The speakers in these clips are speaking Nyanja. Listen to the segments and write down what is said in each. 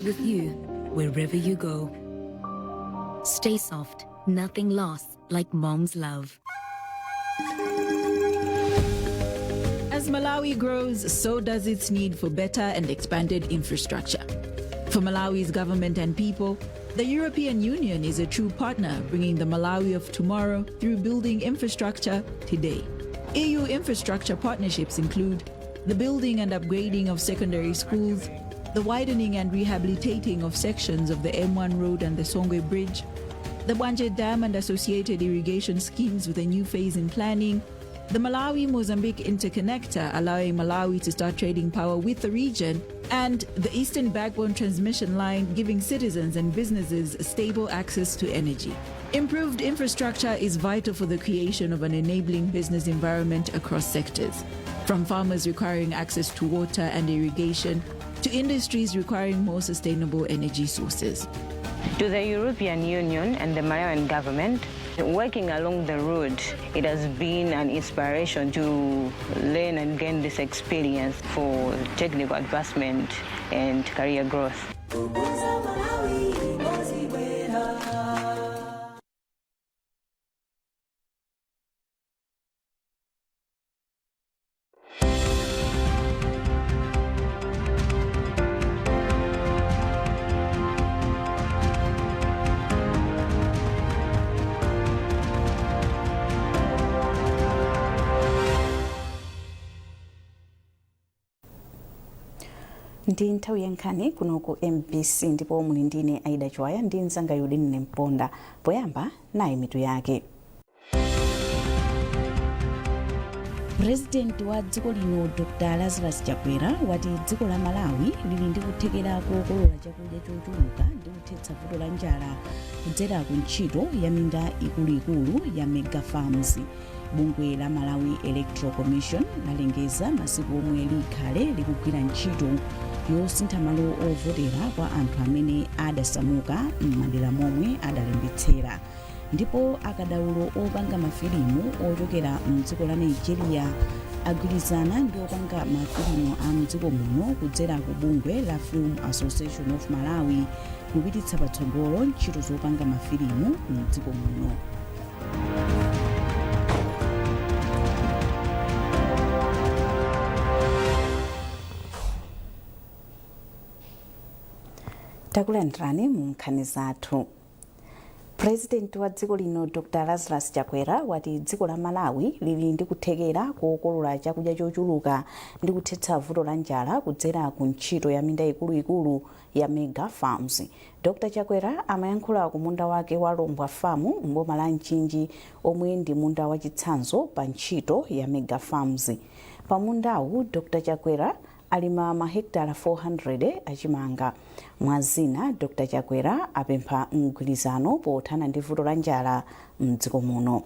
with you wherever you go. Stay soft, nothing lost like mom's love. As Malawi grows, so does its need for better and expanded infrastructure. For Malawi's government and people, the European Union is a true partner, bringing the Malawi of tomorrow through building infrastructure today. EU infrastructure partnerships include the building and upgrading of secondary schools, the widening and rehabilitating of sections of the M1 road and the Songwe Bridge, the Bwanje Dam and associated irrigation schemes with a new phase in planning, the Malawi-Mozambique interconnector allowing Malawi to start trading power with the region, and the Eastern Backbone transmission line giving citizens and businesses stable access to energy. Improved infrastructure is vital for the creation of an enabling business environment across sectors, from farmers requiring access to water and irrigation to industries requiring more sustainable energy sources. To the European Union and the Malawian government, working along the road, it has been an inspiration to learn and gain this experience for technical advancement and career growth. Ndi nthawi yankhani kuno ku MBC ndipo muli ndine Aida Chwaya ndi mzanga Yudini Nemponda. Poyamba nayi mitu yake. President wa dziko lino Dr. Lazarus Chakwera wati dziko la Malawi lili ndi kuthekera kokolola chakudya chochuluka ndi kuthetsa vuto la njala kudzera ku ntchito ya minda ikuluikulu ya mega farms. Bungwe la Malawi Electoral Commission lalengeza masiku omwe likhale likugwira ntchito yosintha malo ovotera kwa anthu amene adasamuka m'madera momwe adalembetsera. Ndipo akadaulo opanga mafilimu ochokera mdziko la Nigeria agwirizana ndi opanga mafilimu a mdziko muno kudzera ku bungwe la Film Association of Malawi kupititsa patsogolo ntchito zopanga mafilimu mdziko muno. Takulandirani mu nkhani zathu. President wa dziko lino Dr. Lazarus Chakwera wati dziko la Malawi lili ndi kuthekera kokolola chakudya chochuluka ndi kuthetsa vuto la njala kudzera ku ntchito ya minda ikuluikulu ya mega farms. Dr. Chakwera amayankhula ku munda wake wa Lombwa Farm mboma la Nchinji omwe ndi munda wachitsanzo pa ntchito ya mega farms. Pa mundawu Dr. Chakwera alima mahektala 400 achimanga. Mwazina Dr. Chakwera apempha mgwirizano pothana ndi vuto la njala mdziko muno.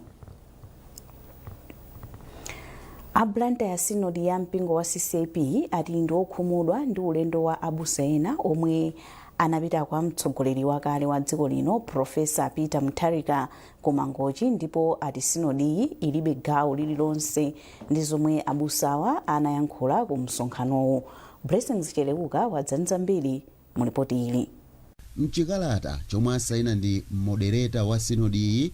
Ablanta ya sinodi ya mpingo wa CCP ati ndi okhumudwa ndi ulendo wa abusa ena omwe anapita kwa mtsogoleri wakale wa dziko lino Profesa Peter Mutharika ku Mangochi, ndipo ati sinodi ilibe gawo lililonse ndi zomwe abusawa anayankhula ku msonkhanowo. Blessings Cheleuka wadzanza mbiri mu ripoti ili. Mchikalata chomwe asaina ndi modereta wa sinodi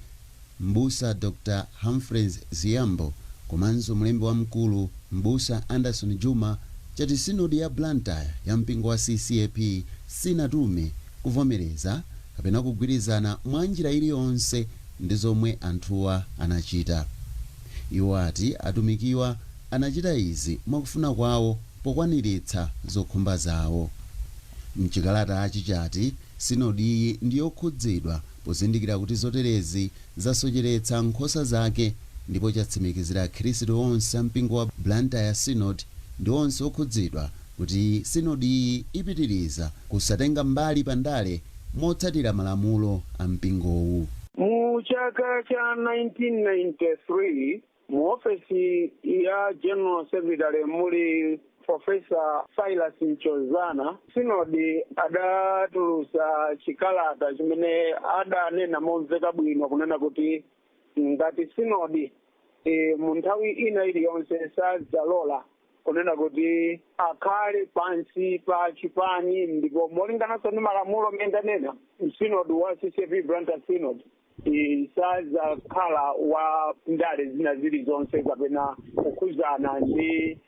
mbusa Dr. Humphreys Ziyambo komanso mlembi wamkulu mbusa Anderson Juma chati sinodi ya Blantyre ya mpingo wa CCP sinatume kuvomereza kapena kugwirizana mwa njira iliyonse ndi zomwe anthuwa anachita. Iwo ati atumikiwa anachita izi mwakufuna kwawo pokwaniritsa zokhumba zawo. Mchikalata achiti sinodi iyi ndiyokhudzidwa pozindikira kuti zoterezi zasocheretsa nkhosa zake, ndipo chatsimikizira Khristu onse ampingo wa Blantyre Synod ndi onse okhudzidwa kuti sinodi iyi ipitiriza kusatenga mbali pandale motsatira malamulo a mpingowu. Mu chaka cha 1993 mu ofesi ya General Secretary muli Professor Silas Nchozana, sinodi adatulusa chikalata chimene adanena momveka bwino kunena kuti ngati sinodi mu nthawi ina iliyonse sadzalola kunena kuti akhale pansi pa chipani, ndipo molingananso ndi malamulo mendanena synod wa CCP Blantyre Synod isazakhala wa ndale zina zilizonse kapena kukhuzana ndi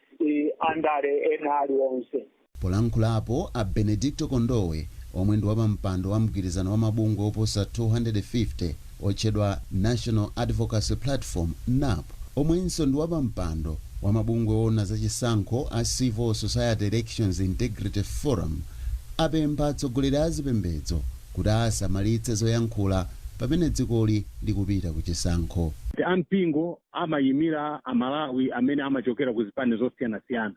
andale ena aliwonse. Polankhulapo a Benedicto Kondowe omwe ndi wapampando wa mgwirizano wa mabungwe oposa 250 otchedwa National Advocacy Platform NAP, omwenso ndi wapampando wa mabungwe ona zachisankho a Civil Society Elections Integrity Forum, apempha atsogoleri a zipembedzo kuti asamalitse zoyankhula pamene dzikoli likupita ku chisankho. Ampingo amayimira amalawi amene amachokera ku zipani zosiyanasiyana,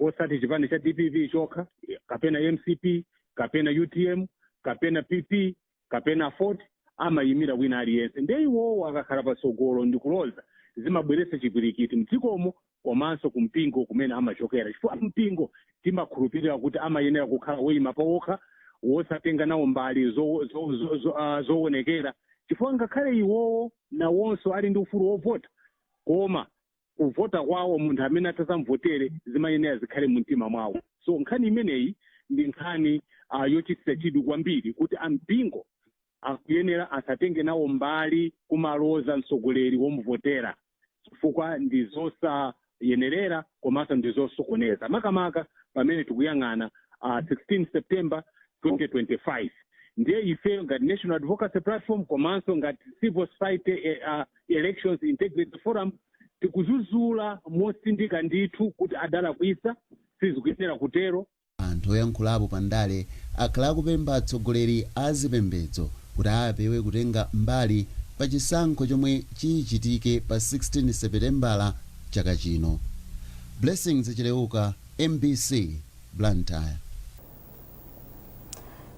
osati chipani cha DPP chokha, kapena MCP, kapena UTM, kapena PP, kapena FORT, amayimira wina aliyense. Ndiye iwowo akakhala patsogolo ndi kuloza zimabweretsa chipwirikiti mdzikomo komanso kumpingo kumene amachokera. Chifukwa mpingo timakhulupirira kuti amayenera kukhala woyima pawokha, wosatenga nawo mbali zoonekera. Chifukwa ngakhale iwowo nawonso ali ndi ufulu wovota, koma kuvota kwawo munthu amene atazamvotere zimayenera zikhale mu mtima mwawo. So nkhani imeneyi ndi nkhani yochititsa chidwi kwambiri kuti ampingo akuyenera asatenge nawo mbali kumaloza mtsogoleri womuvotera, chifukwa ndi zosayenerera komanso ndi zosokoneza, makamaka pamene tikuyang'ana 16 September 2025. Ndiye ife ngati National Advocacy Platform komanso ngati Civil Society Elections Integrity Forum tikuzuzula mosindika ndithu kuti adalakwitsa, sizikuyenera kutero. Anthu oyankhulapo pandale akhala kupempha atsogoleri a zipembedzo kuti apewe kutenga mbali pa chisankho chomwe chichitike pa 16 Seputembala chaka chino. Blessings Chileuka, MBC, Blantyre.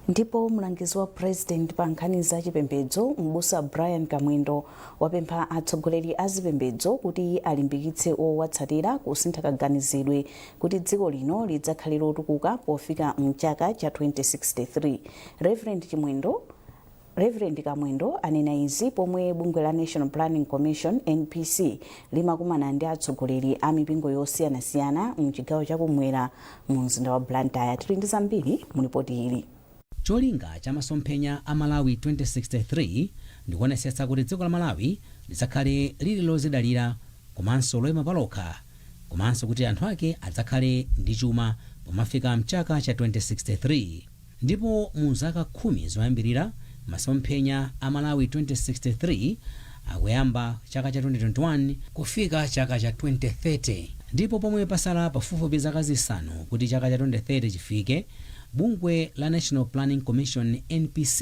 Ndipo mlangizi wa president pa nkhani za chipembedzo M'busa Brian Kamwendo wapempha atsogoleri a zipembedzo kuti alimbikitse owatsatira kusintha kaganizidwe kuti dziko lino lidzakhale lotukuka pofika mchaka cha 2063. Reverend Kamwendo anena izi pomwe bungwe la National Planning Commission NPC limakumana ndi atsogoleri a mipingo yosiyanasiyana mchigawo chakumwera mu mzinda wa Blantyre. Tili ndi zambiri mu ripoti ili. Cholinga cha masomphenya a Malawi 2063 ndikuonesetsa kuti dziko la Malawi lidzakhale lili lozidalira komanso loyima palokha, komanso kuti anthu ake adzakhale ndi chuma pomafika mchaka cha 2063. Ndipo mu zaka 10 zoyambirira masomphenya a Malawi 2063 akuyamba chaka cha 2021 kufika chaka cha 2030, ndipo pomwe pasala pafupifupi zaka zisanu kuti chaka cha 2030 chifike, bungwe la National Planning Commission NPC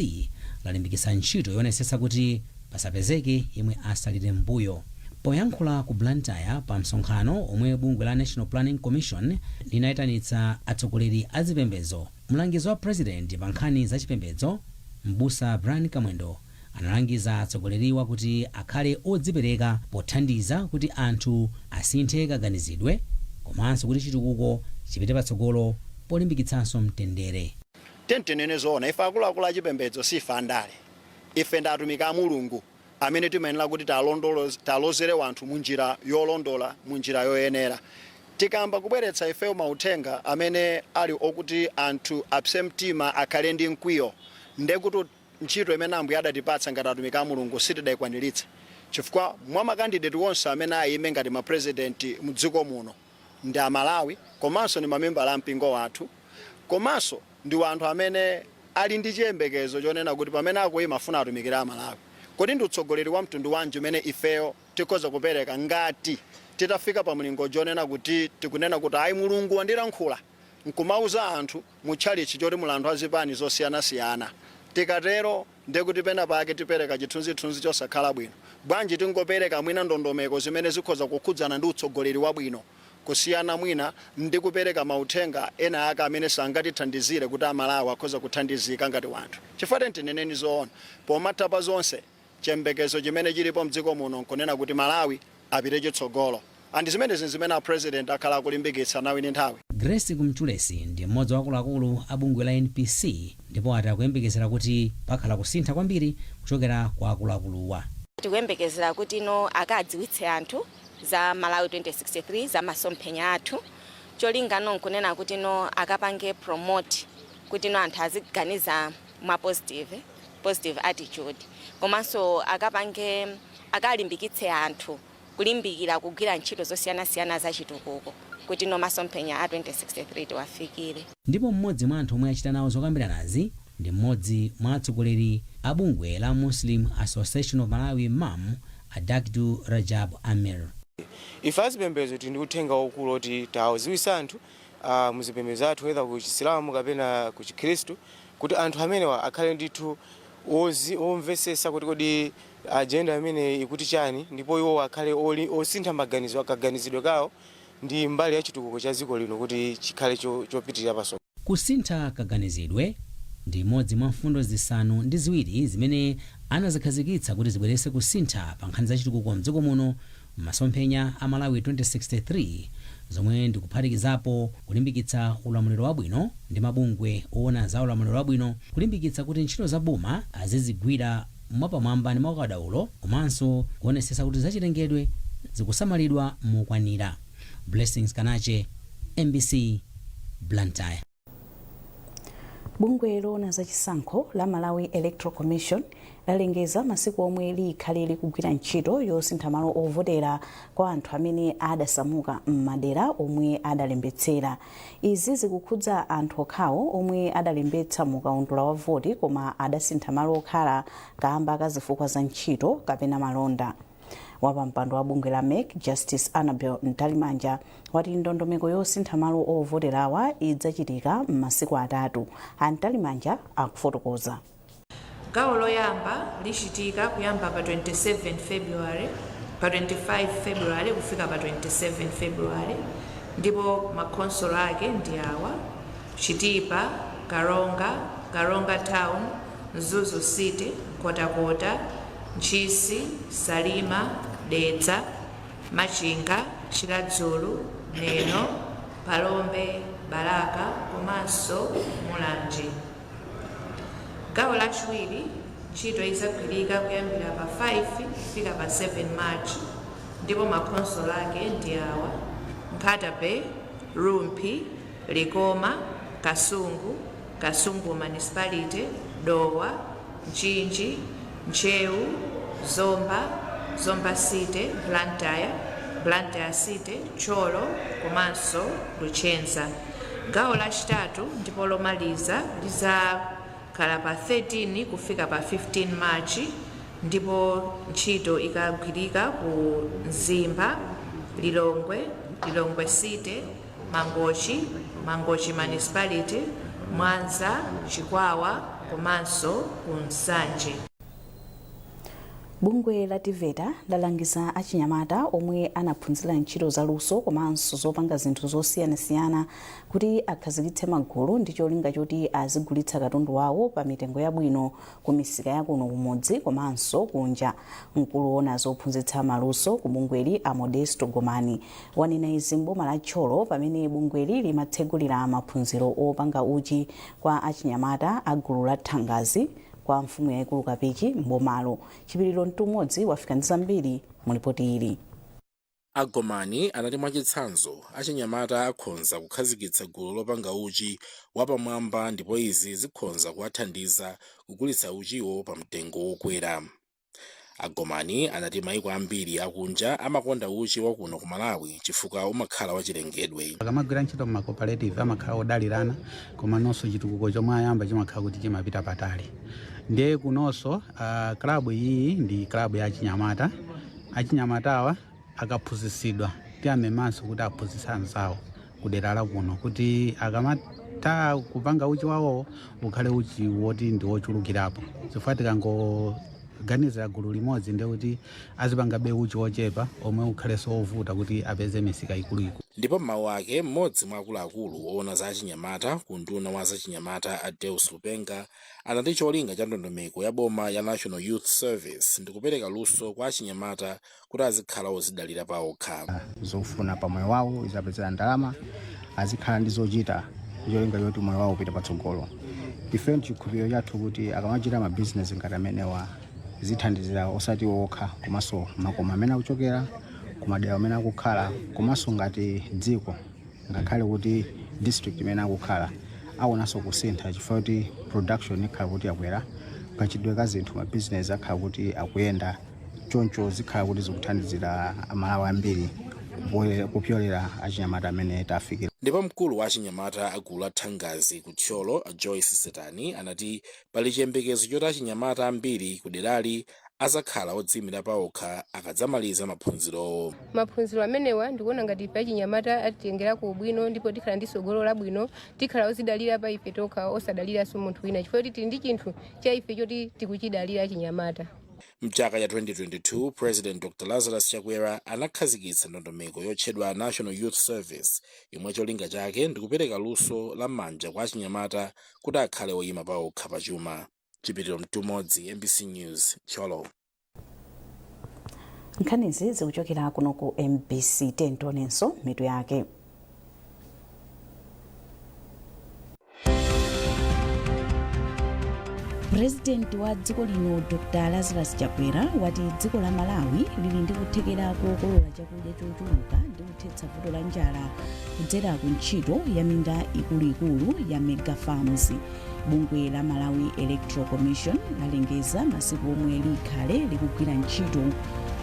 lalimbikitsa ntchito yoonetsetsa kuti pasapezeke yemwe asalire mbuyo. Poyankhula ku Blantyre pa msonkhano omwe bungwe la National Planning Commission linayitanitsa atsogoleri a zipembedzo, mlangizi wa president pa nkhani za chipembedzo M'busa Brian Kamwendo analangiza atsogoleriwa kuti akhale odzipereka pothandiza kuti anthu asinthe kaganizidwe komanso kuti chitukuko chipite patsogolo polimbikitsanso mtendere. Tentenene zoona ife akuluakulu achipembedzo sifa andale, ife ndi atumiki a Mulungu amene timayenera kuti talozere wanthu munjira yolondola, munjira yoyenera. Tikamba kubweretsa ifeyo mauthenga amene ali okuti anthu apse mtima akhale ndi mkwiyo, ndekuti ntchito imene Ambuye adatipatsa ngati atumiki a Mulungu sitidayikwaniritse, chifukwa mwa makandidati wonse amene ayime ngati mapresidenti mudziko muno ndi Amalawi, komanso ndi mamembala a mpingo wathu, komanso ndi wanthu amene ali ndi chiyembekezo chonena kuti pamene akuyima afuna atumikira Amalawi. Kodi ndi utsogoleri wa mtundu wanji umene ifeyo tikhoza kupereka ngati titafika pa mlingo jonena kuti tikunena kuti ayi Mulungu wandilankhula nkumauza anthu mutchalichi choti mulandu azipani zosiyanasiyana. Tikatero ndekuti pena pake tipereka chithunzithunzi chosakhala bwino. Bwanji tingopereka mwina ndondomeko zimene zikhoza kukhudzana ndi utsogoleri wabwino, kusiyana mwina ndi kupereka mauthenga ena ake amene sangatithandizire kuti Amalawi akhoza kuthandizika ngati wanthu. Chifukwa tineneni zoona pomatha pa zonse chiyembekezo chimene chilipo mdziko muno nkunena kuti Malawi apite chitsogolo, andi zimene a president akhala akulimbikitsa nawe ni nthawi. Grace Kumchulesi ndi mmodzi wa akuluakulu a bungwe la NPC, ndipo atakuyembekezera kuti pakhala kusintha kwambiri kuchokera kwa akuluakuluwa. Tikuyembekezera kuti ino akadziwitse anthu za Malawi 2063 za masomphenya athu cholinga nonkunena kuti no akapange promote kuti no anthu aziganiza mwa positive attitude komanso akalimbikitse anthu kulimbikira kugwira ntchito zosiyana-siyana za chitukuko kuti no masomphenya a 2063 tiwafikire. Ndipo mmodzi mwa anthu omwe achita nawo zokambiranazi ndi mmodzi mwa atsogoleri a bungwe la Muslim Association of Malawi MAM, Adakdu Rajab Amir. Ife azipembedzo tindi uthenga waukulu oti tawaziwisa anthu muzipembedzo athu whether ku Chisilamu kapena ku Chikhristu kuti anthu amenewa akhale ndithu omvesesa kuti kodi agenda amene ikuti chani ndipo iwo akhale osintha maganizo akaganizidwe kawo ndi mbali ya chitukuko cha dziko lino kuti chikhale chopitirira paso. Kusintha kaganizidwe ndi imodzi mwa mfundo zisanu ndi ziwiri zimene anazikhazikitsa kuti zibweretse kusintha pa nkhani za chitukuko mdziko muno m'masomphenya a Malawi 2063 zomwe ndikuphatikizapo kulimbikitsa ulamuliro wabwino ndi mabungwe oona za ulamuliro wabwino, kulimbikitsa kuti ntchito za boma azizigwira mwapamwamba ndi mwaukadaulo komanso kuonesesa kuti zachilengedwe zikusamalidwa mokwanira. Blessings Kanache, MBC, Blantyre. Bungwe loona za chisankho la Malawi Electoral Commission lalengeza masiku omwe likhale likugwira ntchito yosintha malo ovotera kwa anthu amene adasamuka m'madera omwe adalembetsera. Izi zikukhudza anthu okhawo omwe adalembetsa mu kaundula wa voti koma adasintha malo okhala kamba ka zifukwa za ntchito kapena malonda. Wapampando wa bungwe la MEC Justice Annabel Ntalimanja wati ndondomeko yosintha malo ovoterawa idzachitika m'masiku atatu. Ntalimanja akufotokoza. Gawo loyamba lichitika kuyamba pa 25 February kufika pa 27 February ndipo makonsolo ake ndi awa: Chitipa, Karonga Town, Zuzu City, Kotakota, Nchisi, Salima, Dedza, Machinga, Chiladzulu, Neno, Palombe, Baraka komanso Mulanje. Gawo lachiwiri ntchito izagwirika kuyambira pa 5 kufika pa 7 March ndipo makonsolo ake ndi awa: Nkhatabe, Rumpi, Likoma, Kasungu Municipality, Dowa, Nchinji, Nchewu, Zomba City, Blantyre City, Cholo komanso Luchenza. Gawo lachitatu ndipo lomaliza lizakhala pa 13 kufika pa 15 March ndipo ntchito ikagwirika ku Nzimba, Lilongwe City, Mangochi Municipality, Mwanza, Chikwawa komanso ku Nsanje. Bungwe la TVETA lalangiza achinyamata omwe anaphunzira ntchito za luso komanso zopanga zinthu zosiyana-siyana kuti akhazikitse magulu ndi cholinga choti azigulitsa katundu wawo pa mitengo yabwino ku misika ya kuno kumudzi komanso kunja. Mkulu woona zophunzitsa maluso ku bungweli a Modesto Gomani wanena izi m'boma la Tcholo pamene bungweli limatsegulira maphunziro opanga uchi kwa achinyamata a gulu la Thangazi kwa mfumu yaikulu Kapiki m'bomalo. Chipiriro Ntumodzi wafika ndi zambiri mu ripoti ili. Agomani anati mwachitsanzo achinyamata akhonza kukhazikitsa gulu lopanga uchi wapamwamba ndipo izi zikhonza kuwathandiza kugulitsa uchiwo pa mtengo wokwera. Agomani anati maiko ambiri akunja amakonda uchi wakuno ku Malawi chifukwa umakhala wachilengedwe. Akamagwira ntchito mu cooperative amakhala odalirana koma nonso chitukuko chomwe ayamba chimakhala kuti chimapita patali. Ndiye kunonso klabu iyi ndi klabu ya achinyamata. Achinyamatawa akaphunzitsidwa ndi amemanso kuti aphunzitsa anzawo kudera la kuno kuti akamata kupanga uchi wawo ukhale uchi woti ndi wochulukirapo. Chifukwa tikangoganizira gulu limodzi ndiye kuti azipanga be uchi wochepa omwe ukhalenso wovuta kuti apeze misika ikuluikulu. Ndipo mawu ake mmodzi mwa akuluakulu oona za achinyamata ku nduna wa zachinyamata a Deus Lupenga anati cholinga cha ndondomeko ya boma ya National Youth Service ndi kupereka luso kwa achinyamata kuti azikhala ozidalira pa okha. Zofuna pa moyo wawo izapezera ndalama azikhala ndi zochita cholinga choti moyo wawo upite patsogolo. Ife chikhulupiriro chathu kuti akamachita ma business ngati amenewa zithandizira osati okha komanso makoma amene akuchokera kumadera amene akukhala komanso ngati dziko ngakhale kuti district imene akukhala aonanso kusintha chifukwa kuti production ikhala kuti yakwera, kachidwe ka zinthu mabizinesi akhala kuti akuyenda, choncho zikhala kuti zikuthandizira amalawi ambiri kupyolera achinyamata amene tafikira. Ndipo mkulu wa achinyamata agulu la Thangazi ku Thyolo Joyce Setani anati pali chiyembekezo choti achinyamata ambiri ku derali azakhala odziyimira paokha akadzamaliza maphunzirowo. Maphunziro amenewa ndikuona ngati pa achinyamata atitengera ku bwino, ndipo tikhala ndi tsogolo labwino, tikhala ozidalira pa ife tokha osadaliranso munthu wina, chifukwa tili ndi chinthu cha ife choti tikuchidalira achinyamata. Mchaka cha 2022 President Dr. Lazarus Chakwera anakhazikitsa ndondomeko yotchedwa National Youth Service, imwe cholinga chake ndikupereka luso la manja kwa achinyamata kuti akhale oyima paokha pachuma. Chipitiro Mtumodzi, MBC News, Thyolo. Nkhanizi zikuchokera kuno ku MBC tentonenso mitu yake. President wa dziko lino Dr. Lazarus Chakwera wati dziko la Malawi lili ndi kuthekera kokolola chakudya chochuluka ndi kuthetsa vuto la njala kudzera ku ntchito ya minda ikuluikulu ya mega farms. Bungwe la Malawi Electoral Commission lalengeza masiku omwe likhale likugwira ntchito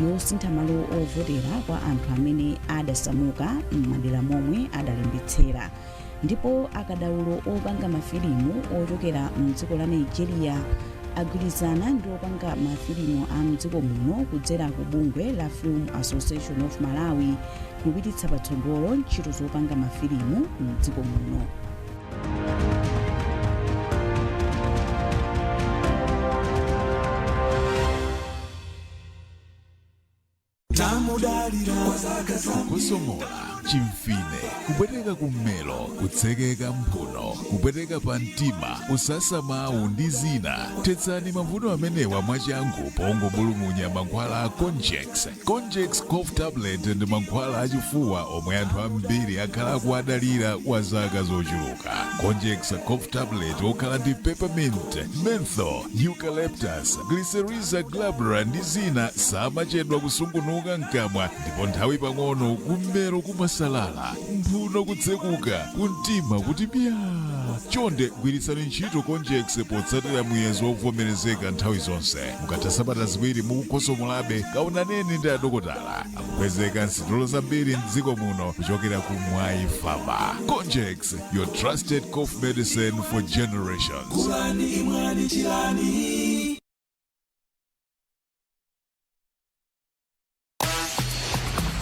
yosintha malo ovotera kwa anthu amene adasamuka m'madera momwe adalembetsera. Ndipo akadaulo opanga mafilimu ochokera mdziko la Nigeria agwirizana ndi opanga mafilimu a mdziko muno kudzera ku bungwe la Film Association of Malawi kupititsa patsogolo ntchito zopanga mafilimu mdziko muno. Kusomola, chimfine, kupweteka kummelo, kutsekeka mphuno, kupweteka pa mtima, kusasa mawu ndi zina. Tetsani mavuto amenewa mwachangu pongobulumunya mankhwala a Conjex. Conjex cough tablet ndi mankhwala achifuwa omwe anthu ambiri akhala akuadalira kwa zaka zochuluka. Conjex cough tablet okhala ndi peppermint, menthol, eucalyptus, glycyrrhiza glabra ndi zina samachedwa kusungunuka mkamwa, ndipo nthawi pang'ono kummero kumasalala, mphuno kutsekuka, kumtima kuti pya. Chonde gwiritsani ntchito Conjex potsatira muyezo wovomerezeka nthawi zonse. Mukatha sabata ziwiri mukukosomolabe, kaonaneni ndi adokotala. Akupezeka nsitolo zambiri mdziko muno kuchokera ku Mwai Pharma. Conjex, your trusted cough medicine for generations.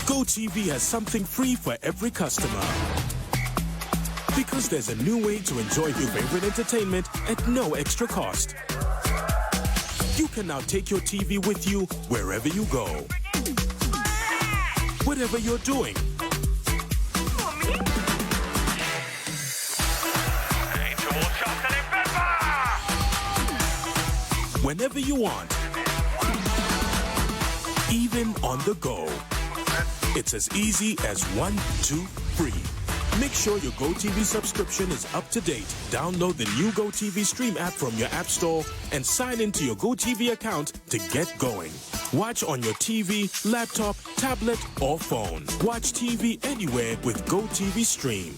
GoTV has something free for every customer. Because there's a new way to enjoy your favorite entertainment at no extra cost. You can now take your TV with you wherever you go. Whatever you're doing. Whenever you want. Even on the go. It's as easy as 1, 2, 3. Make sure your GoTV subscription is up to date. Download the new GoTV Stream app from your app store and sign into your GoTV account to get going. Watch on your TV, laptop, tablet, or phone. Watch TV anywhere with GoTV Stream.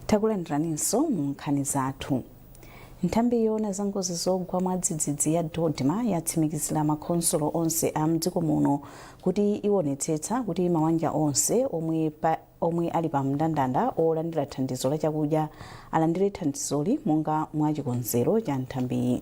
Takulandiranso mu nkhani zathu. Nthambi yoona za ngozi zogwa mwadzidzidzi ya Dodma yatsimikizira makhonsolo onse a mdziko muno kuti iwonetsetsa kuti mabanja onse omwe ali pa mndandanda olandira thandizo la chakudya alandire thandizoli monga mwachikonzero cha nthambiyi.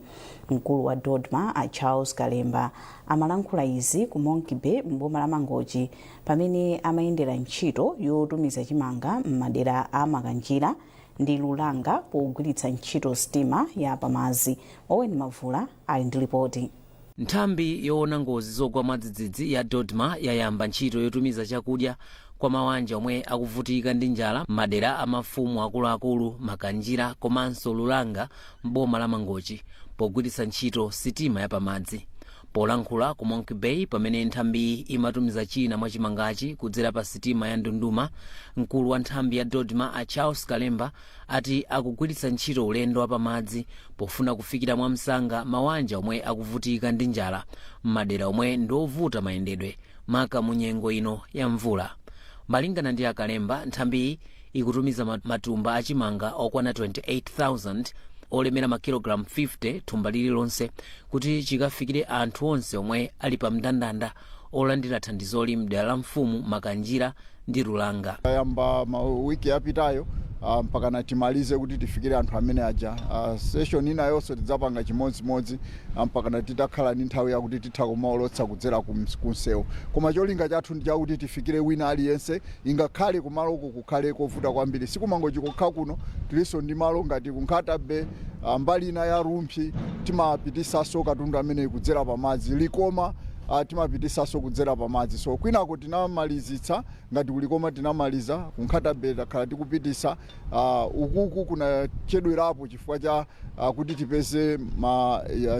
Mkulu wa Dodma a Charles Kalemba amalankhula izi ku Monkey Bay mboma la Mangochi pamene amayendera ntchito yotumiza chimanga m'madera a Makanjira ndi Lulanga pogwiritsa ntchito sitima ya pamazi. Owen Mavula ali ndi ripoti. Nthambi yoona ngozi zogwa mwadzidzidzi ya Dodma yayamba ntchito yotumiza chakudya kwa mawanja omwe akuvutika ndi njala madera amafumu akuluakulu Makanjira komanso Lulanga m'boma la Mangochi pogwiritsa ntchito sitima yapamadzi. Polankhula ku Monkey Bay pamene nthambi imatumiza china mwachimangachi kudzera pa sitima ya Ndunduma, mkulu wa nthambi ya Dodma a Charles Kalemba ati akugwiritsa ntchito ulendo wapamadzi pofuna kufikira mwamsanga mawanja omwe akuvutika ndi njala m'madera omwe ndovuta mayendedwe maka mu nyengo ino ya mvula. Malingana ndi Akalemba, nthambi ikutumiza matumba achimanga okwana 28,000 olemera makilogramu 50 thumba lililonse kuti chikafikire anthu onse omwe ali pa mndandanda olandira thandizoli mdera la Mfumu, Makanjira ndi Lulanga. Yamba wiki yapitayo mpaka timalize kuti tifikire anthu amene aja. Session ina yonse tidzapanga chimodzimodzi mpaka titakhala ndi nthawi yakuti titha kumaolotsa kudzera kumsewu. Koma cholinga chathu ndi chakuti tifikire wina aliyense, ingakhale kumalo uku kukhale kovuta kwambiri. Sikumangochi kokha kuno tilinso ndi malo ngati kuNkhatabe, mbali ina ya Rumphi timapitisaso katundu amene kudzera pamadzi, Likoma timapitisaso kudzera pamadzi. So kwinako tinamalizitsa ngati Kulikoma tinamaliza, kuNkhatabe takhala tikupitisa, ukuku kuna chedwerapo chifukwa cha kuti tipeze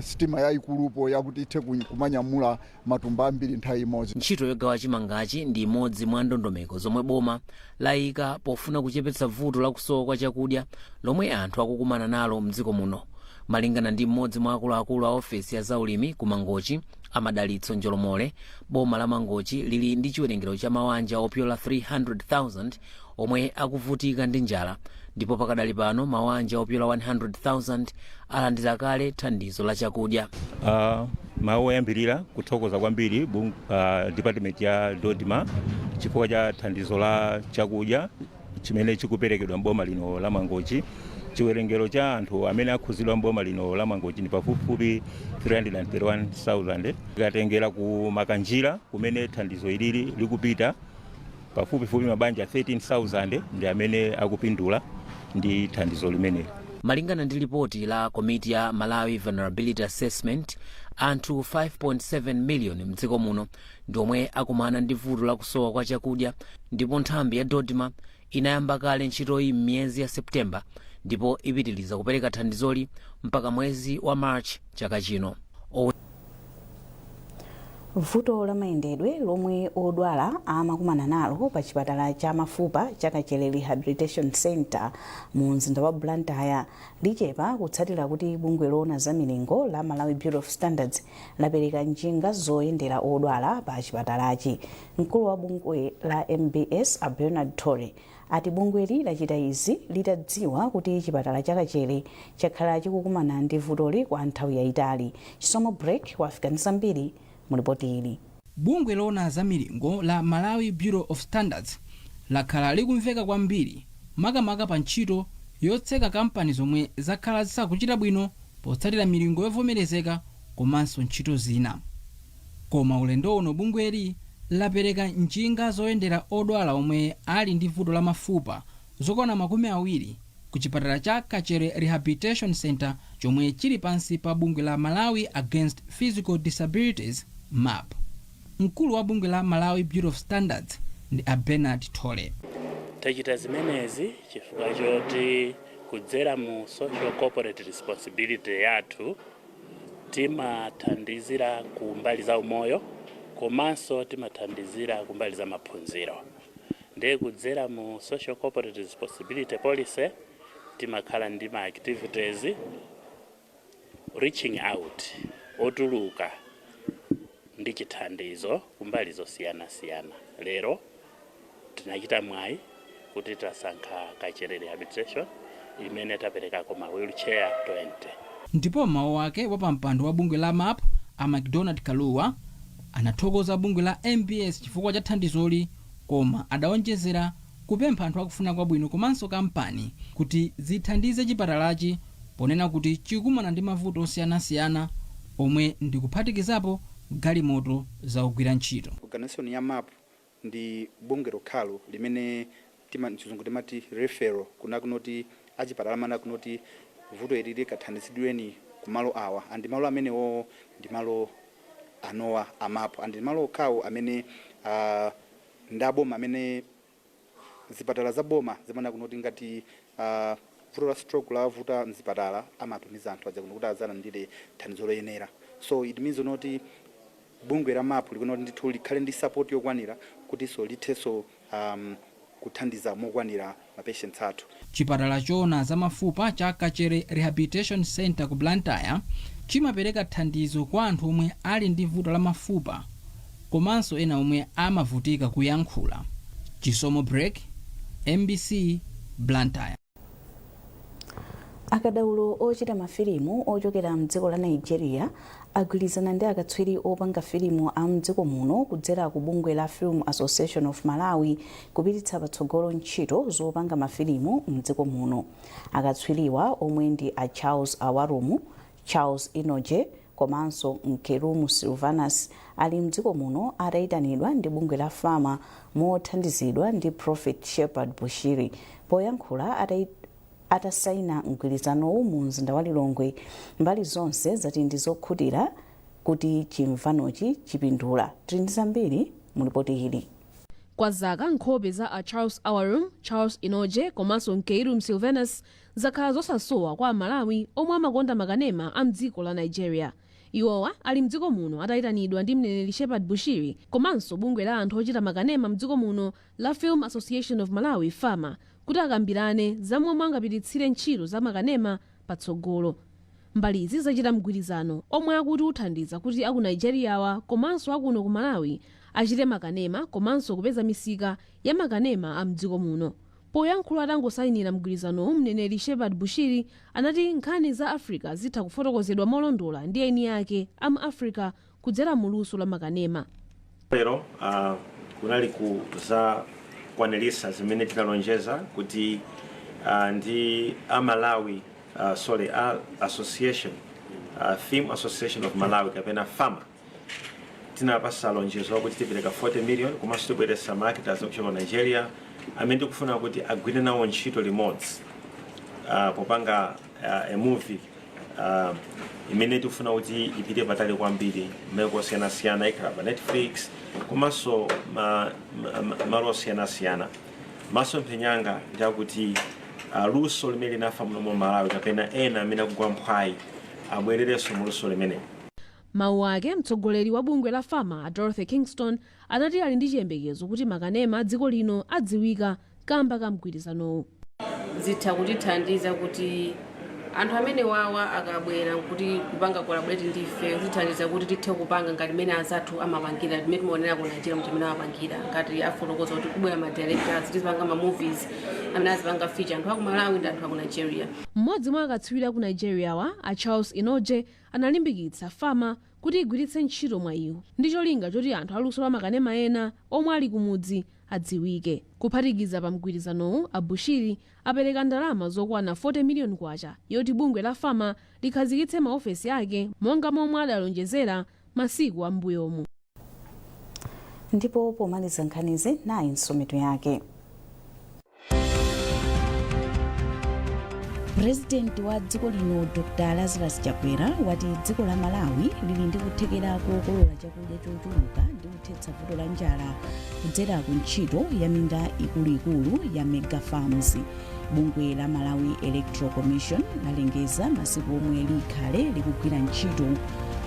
sitima yayikulupo yakuti ithe kumanyamula matumba ambiri nthawi imodzi. Ntchito yogawa chimangachi ndi imodzi mwa ndondomeko zomwe boma layika pofuna kuchepetsa vuto la kusowa kwa chakudya lomwe anthu akukumana nalo mdziko muno. Malingana ndi mmodzi mwa akuluakulu a ofesi ya zaulimi ku Mangochi, Amadalitso Njolomole, boma la Mangochi lili ndi chiwerengero cha mawanja opyola 300,000 omwe akuvutika ndi njala, ndipo pakadali pano mawanja opyola 100,000 alandira kale thandizo la chakudya. Mawu oyambirira kuthokoza kwambiri department ya Dodma chifukwa cha thandizo la chakudya chimene chikuperekedwa m'boma lino la Mangochi. Chiwerengero cha anthu amene akhuzidwa m'boma lino la Mangochi ndi pafupifupi 331,000. Tikatengera ku Makanjira kumene thandizo ilili likupita pafupifupi mabanja 13,000 ndi amene akupindula ndi thandizo limeneli. Malingana ndi ripoti la komiti ya Malawi Vulnerability Assessment, anthu 5.7 million mdziko muno ndiomwe akumana ndi vuto la kusowa kwa chakudya, ndipo nthambi ya Dodma inayamba kale ntchito iyi m'miyezi ya Septemba ndipo ipitiliza kupereka thandizoli mpaka mwezi wa March chaka chino. Vuto la mayendedwe lomwe odwala amakumana nalo pa chipatala cha mafupa cha Kachere Rehabilitation Center mu mzinda wa Blantyre lichepa kutsatira kuti bungwe loona za milingo la Malawi Bureau of Standards lapereka njinga zoyendera odwala pa chipatalachi. Mkulu wa bungwe la MBS Bernard Tore ati bungweli lachita izi litadziwa kuti chipatala cha Kachere chakhala chikukumana ndi vutoli kwa nthawi yayitali. Chisomo break wafika ndi zambiri mulipoti ili. Bungwe loona za milingo la Malawi Bureau of Standards lakhala likumveka kwambiri makamaka pa ntchito yotseka kampani zomwe zakhala zisakuchita bwino potsatira milingo yovomerezeka komanso ntchito zina. Koma ulendo uno bungweli lapereka njinga zoyendera odwala omwe ali ndi vuto la mafupa zokwana 20 ku chipatala cha Kachere Rehabilitation Center chomwe chili pansi pa bungwe la Malawi Against Physical Disabilities MAP. Mkulu wa bungwe la Malawi Bureau of Standards ndi Bernard Tore. Tachita zimenezi chifukwa choti kudzera mu social corporate responsibility yathu timathandizira ku mbali za umoyo komanso timathandizira ku mbali za maphunziro. Ndiye kudzera mu social corporate responsibility policy timakhala ndi ma activities reaching out otuluka ndi chithandizo kumbali zosiyana-siyana. Lero tinachita mwayi kuti tasankha Kachere Rehabilitation imene taperekako ma wheelchair 20. Ndipo mawu wake wapampando wa bungwe la MAP a McDonald Kaluwa anathokoza bungwe la MBS chifukwa cha thandizoli, koma adawonjezera kupempha anthu akufuna kwabwino komanso kampani kuti zithandize chipatalachi ponena kuti chikumana ndi mavuto osiyanasiyana omwe ndikuphatikizapo galimoto za kugwira ntchito. Organization ya MAP ndi bungwe lokhalo limene mchizungu timati referral kunoti achipatala mana kunoti vuto ili likathandizidweni kumalo awa, andi malo amenewo ndi malo anowa a MAP, andi malo okhawo amene ndaboma amene zipatala za boma zimana kunoti ngati vuto la stroke lavuta mzipatala amatumiza anthu aja kuno kuti azalandire thandizo loyenera. So it means noti bungwe la MAP likunoti ndithu likhale ndi support yokwanira kuti so lithenso kuthandiza mokwanira mapatients athu. chipatala choona za mafupa cha Kachere Rehabilitation Center ku Blantyre chimapereka thandizo kwa anthu omwe ali ndi vuto la mafupa komanso ena omwe amavutika kuyankhula. Chisomo Break, MBC, Blantyre. Akadaulo ochita mafilimu ochokera mdziko la Nigeria agwirizana ndi akatswiri opanga filimu a mdziko muno kudzera ku bungwe la Film Association of Malawi kupititsa patsogolo ntchito zopanga mafilimu mdziko muno. Akatswiriwa omwe ndi a Charles Awarumu, Charles Inoje komanso Nkerumu Silvanus ali mdziko muno atayitanidwa ndi bungwe la Fama mothandizidwa ndi Prophet Shepherd Bushiri poyankhula atasaina mgwirizanowu mu mzinda wa Lilongwe. Mbali zonse zati ndi zokhutira kuti chimvanochi chipindula. Tili ndi zambiri mu ripoti ili. Kwa zaka nkhope za a Charles Awarum, Charles Inoje komanso Nkeirum Silvanus zakhala zosasowa kwa Malawi omwe amakonda makanema a mdziko la Nigeria. Iwowa ali mdziko muno atayitanidwa ndi mneneri Shepherd Bushiri komanso bungwe la anthu ochita makanema mdziko muno la Film Association of Malawi Fama kuti akambirane zamomwe angapititsire ntchito za makanema patsogolo. Mbali izi zachita mgwirizano omwe akuti uthandiza kuti aku Nigeriawa komanso akuno ku Malawi achite makanema komanso kupeza misika ya makanema a mdziko muno. Poyankhula atangosayinira mgwirizanowu mneneri Shepherd Bushiri anati nkhani za Africa zitha kufotokozedwa molondola ndi eni ake a mu Africa kudzera mu luso la makanema. Lero kunali kuza kwanelisa zimene tinalonjeza kuti ndi Malawi Association Film Association of Malawi kapena Fama tinapasa lonjezo kuti tipereka 40 million komanso tibweretsa marketers kuchoka Nigeria amene tikufuna kuti agwire nawo ntchito limodzi popanga a movie imene tikufuna kuti ipite patali kwambiri mmene osiyanasiyana ikhala pa Netflix komanso malo osiyanasiyana. Masomphenya ndi akuti luso limene linafa muno mu Malawi kapena ena amene akugwa mphwayi abwererenso mu luso limene. Mawu ake mtsogoleri wa bungwe la Fama Dorothy Kingston anati ali ndi chiyembekezo kuti makanema a dziko lino adziwika kamba ka mgwirizanowu. Zitha kutithandiza kuti anthu amene wawa akabwera kuti kupanga collaborate ndife zithandiza kuti tithe kupanga ngati mene azathu amapangira timene timaonera ku Nigeria mtimene amapangira ngati afotokoza kuti kubwera ma directors tizipanga ma movies amene azipanga feature anthu aku Malawi ndi anthu aku Nigeria. Mmodzi mwa akatswiri ku Nigeria a Charles Inoje analimbikitsa Fama kuti igwiritse ntchito mwa iwo ndi cholinga choti anthu aluso la makanema ena omwe ali kumudzi adziwike. Kuphatikiza pa mgwirizanowu a Bushiri apereka ndalama zokwana 40 million kwacha yoti bungwe la Fama likhazikitse maofesi ake monga momwe adalonjezera masiku ambuyomu. Ndipo pomaliza nkhanizi nayi nsometo yake. President wa dziko lino Dr. Lazarus Chakwera wati dziko la Malawi lili ndi kuthekera kokolola chakudya chochuluka ndi kuthetsa vuto la njala kudzera ku ntchito ya minda ikuluikulu ya mega farms. Bungwe la Malawi Electoral Commission lalengeza masiku omwe likhale likugwira ntchito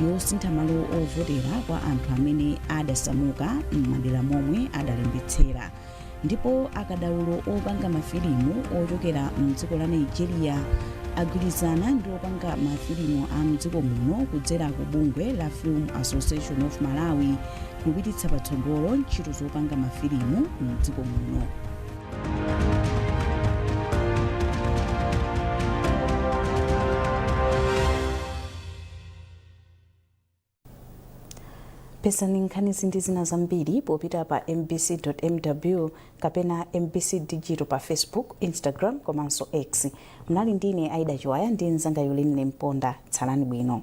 yosintha malo ovotera kwa anthu amene adasamuka m'madera momwe adalembetsera. Ndipo akadaulo opanga mafilimu ochokera mdziko la Nigeria agwirizana ndi opanga mafilimu a mdziko muno kudzera ku bungwe la Film Association of Malawi kupititsa patsogolo ntchito zopanga mafilimu mdziko muno. Pesani nkhanizi ndi zina zambiri popita pa mbc.mw kapena mbc digital pa Facebook, Instagram komanso X. Mnali ndine Aida Chiwaya ndi nzanga Yolene Mponda. Tsalani bwino.